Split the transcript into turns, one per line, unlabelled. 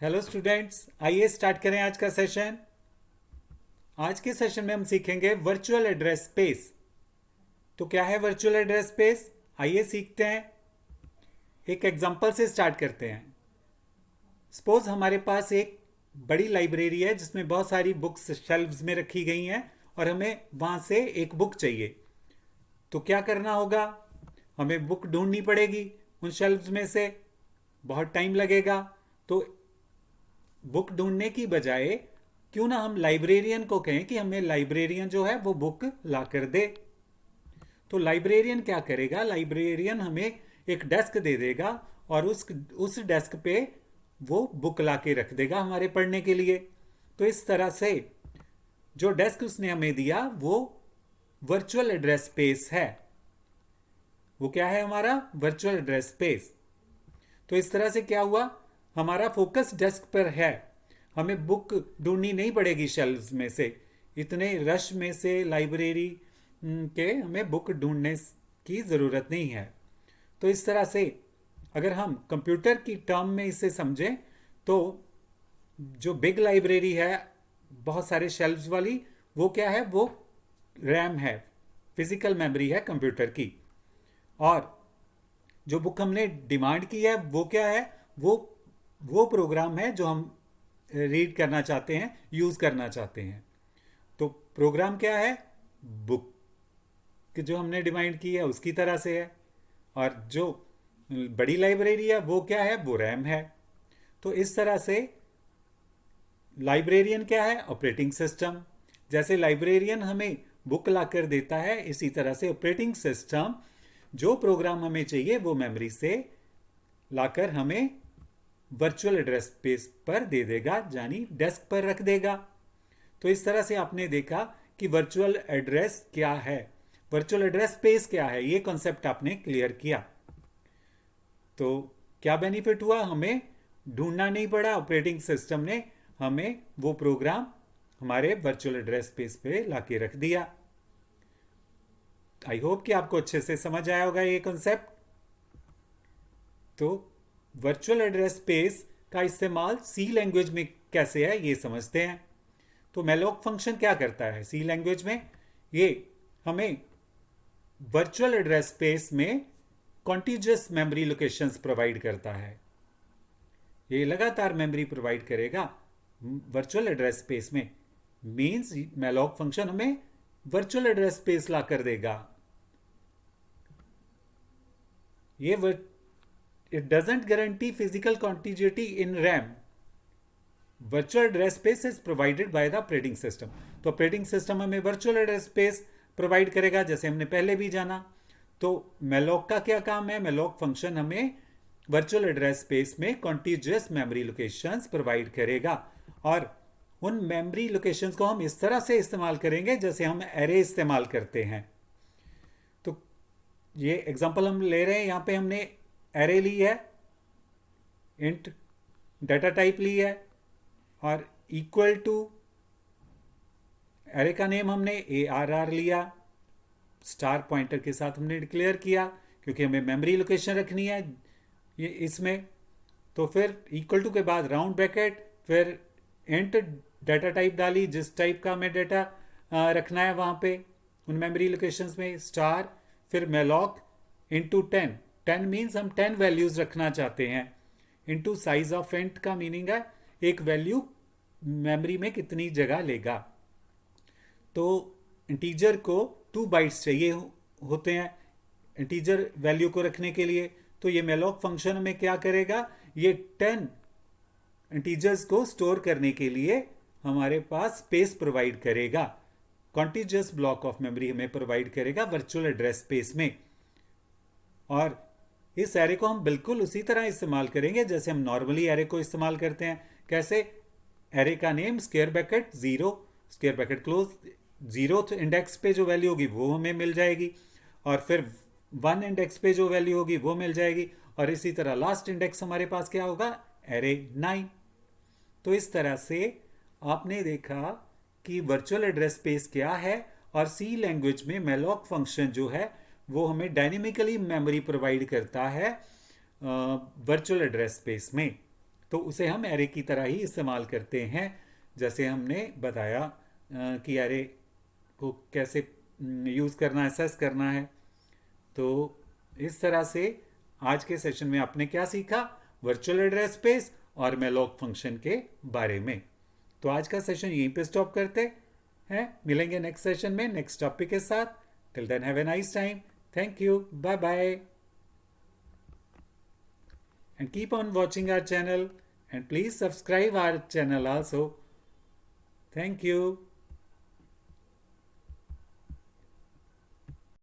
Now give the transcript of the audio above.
Hello students, आइए start करें आज का सेशन। आज के सेशन में हम सीखेंगे वर्चुअल एड्रेस स्पेस। तो क्या है वर्चुअल एड्रेस स्पेस, आइए सीखते हैं। एक एग्जांपल से स्टार्ट करते हैं। सपोज हमारे पास एक बड़ी लाइब्रेरी है जिसमें बहुत सारी बुक्स शेल्व्स में रखी गई हैं और हमें वहां से एक बुक चाहिए। तो क्या करना होगा, हमें बुक ढूंढनी पड़ेगी उन शेल्व्स में से। बहुत टाइम लगेगा। तो बुक ढूंढने की बजाय क्यों ना हम लाइब्रेरियन को कहें कि हमें लाइब्रेरियन जो है वो बुक ला कर दे। तो लाइब्रेरियन क्या करेगा, लाइब्रेरियन हमें एक डेस्क दे देगा और उस डेस्क पे वो बुक ला के रख देगा हमारे पढ़ने के लिए। तो इस तरह से जो डेस्क उसने हमें दिया वो वर्चुअल एड्रेस स्पेस है। वो क्या है, हमारा वर्चुअल एड्रेस स्पेस। तो इस तरह से क्या हुआ, हमारा फोकस डेस्क पर है। हमें बुक ढूंढनी नहीं पड़ेगी शेल्व्स में से। इतने रश में से लाइब्रेरी के हमें बुक ढूंढने की ज़रूरत नहीं है। तो इस तरह से अगर हम कंप्यूटर की टर्म में इसे समझें तो जो बिग लाइब्रेरी है बहुत सारे शेल्व्स वाली, वो क्या है, वो रैम है, फिजिकल मेमोरी है कंप्यूटर की। और जो बुक हमने डिमांड की है वो क्या है, वो प्रोग्राम है जो हम रीड करना चाहते हैं, यूज़ करना चाहते हैं। तो प्रोग्राम क्या है, बुक जो हमने डिमांड की है उसकी तरह से है। और जो बड़ी लाइब्रेरी है वो क्या है, वो रैम है। तो इस तरह से लाइब्रेरियन क्या है, ऑपरेटिंग सिस्टम। जैसे लाइब्रेरियन हमें बुक ला कर देता है, इसी तरह से ऑपरेटिंग सिस्टम जो प्रोग्राम हमें चाहिए वो मेमोरी से लाकर हमें वर्चुअल एड्रेस स्पेस पर दे देगा, यानी डेस्क पर रख देगा। तो इस तरह से आपने देखा कि वर्चुअल एड्रेस क्या है, वर्चुअल एड्रेस स्पेस क्या है, ये कॉन्सेप्ट आपने क्लियर किया। तो क्या बेनिफिट हुआ, हमें ढूंढना नहीं पड़ा, ऑपरेटिंग सिस्टम ने हमें वो प्रोग्राम हमारे वर्चुअल एड्रेस स्पेस पे लाके रख दिया। आई होप कि आपको अच्छे से समझ आया होगा ये कॉन्सेप्ट। तो वर्चुअल एड्रेस स्पेस का इस्तेमाल सी लैंग्वेज में कैसे है ये समझते हैं। तो मैलोक फंक्शन क्या करता है सी लैंग्वेज में, ये हमें वर्चुअल एड्रेस स्पेस में कॉन्टिजियस मेमोरी लोकेशंस प्रोवाइड करता है। ये लगातार मेमोरी प्रोवाइड करेगा वर्चुअल एड्रेस स्पेस में। मींस मैलोक फंक्शन हमें वर्चुअल एड्रेस स्पेस ला कर देगा। ये it doesn't guarantee physical contiguity in RAM. Virtual address space is provided by the operating system. तो ऑपरेटिंग सिस्टम हमें वर्चुअल एड्रेस स्पेस प्रोवाइड करेगा, जैसे हमने पहले भी जाना। तो मेलोक का क्या काम है, मेलोक फंक्शन हमें वर्चुअल एड्रेस स्पेस में कॉन्टिजियस मेमोरी लोकेशंस प्रोवाइड करेगा। और उन मेमोरी लोकेशंस को हम इस तरह से इस्तेमाल करेंगे जैसे हम एरे इस्तेमाल करते हैं। तो ये एग्जांपल हम ले रहे हैं, यहाँ पे हमने एरे ली है, इंट डाटा टाइप ली है और इक्वल टू एरे का नेम हमने ARR लिया, स्टार पॉइंटर के साथ हमने डिक्लेयर किया क्योंकि हमें मेमोरी लोकेशन रखनी है ये इसमें। तो फिर इक्वल टू के बाद राउंड ब्रैकेट, फिर इंट डाटा टाइप डाली, जिस टाइप का हमें डाटा रखना है वहाँ पे उन मेमोरी लोकेशंस में, स्टार, फिर मेलॉक इंटू 10। 10 मीन्स हम 10 वैल्यूज रखना चाहते हैं। इनटू साइज ऑफ इंट का मीनिंग है एक वैल्यू मेमोरी में कितनी जगह लेगा। तो इंटीजर को 2 बाइट्स चाहिए होते हैं इंटीजर वैल्यू को रखने के लिए। तो ये मेलॉक फंक्शन में क्या करेगा, ये 10 इंटीजर्स को स्टोर करने के लिए हमारे पास स्पेस प्रोवाइड करेगा, कॉन्टिजियस ब्लॉक ऑफ मेमोरी हमें प्रोवाइड करेगा वर्चुअल एड्रेस स्पेस में। और इस एरे को हम बिल्कुल उसी तरह इस्तेमाल करेंगे जैसे हम नॉर्मली एरे को इस्तेमाल करते हैं। कैसे, एरे का name square bracket 0 square bracket close, 0th index पे जो वैल्यू होगी वो हमें मिल जाएगी और फिर 1 इंडेक्स पे जो वैल्यू होगी वो मिल जाएगी और इसी तरह लास्ट इंडेक्स हमारे पास क्या होगा, एरे 9। तो इस तरह से आपने देखा कि वर्चुअल एड्रेस स्पेस क्या है और सी लैंग्वेज में मैलॉक फंक्शन जो है वो हमें डायनेमिकली मेमोरी प्रोवाइड करता है वर्चुअल एड्रेस स्पेस में। तो उसे हम एरे की तरह ही इस्तेमाल करते हैं, जैसे हमने बताया कि एरे को कैसे यूज़ करना, एसेस करना है। तो इस तरह से आज के सेशन में आपने क्या सीखा, वर्चुअल एड्रेस स्पेस और मेलॉक फंक्शन के बारे में। तो आज का सेशन यहीं पे स्टॉप करते हैं, मिलेंगे नेक्स्ट सेशन में नेक्स्ट टॉपिक के साथ। Till then have a nice time, thank you, bye bye, and keep on watching our channel and please subscribe our channel also. Thank you.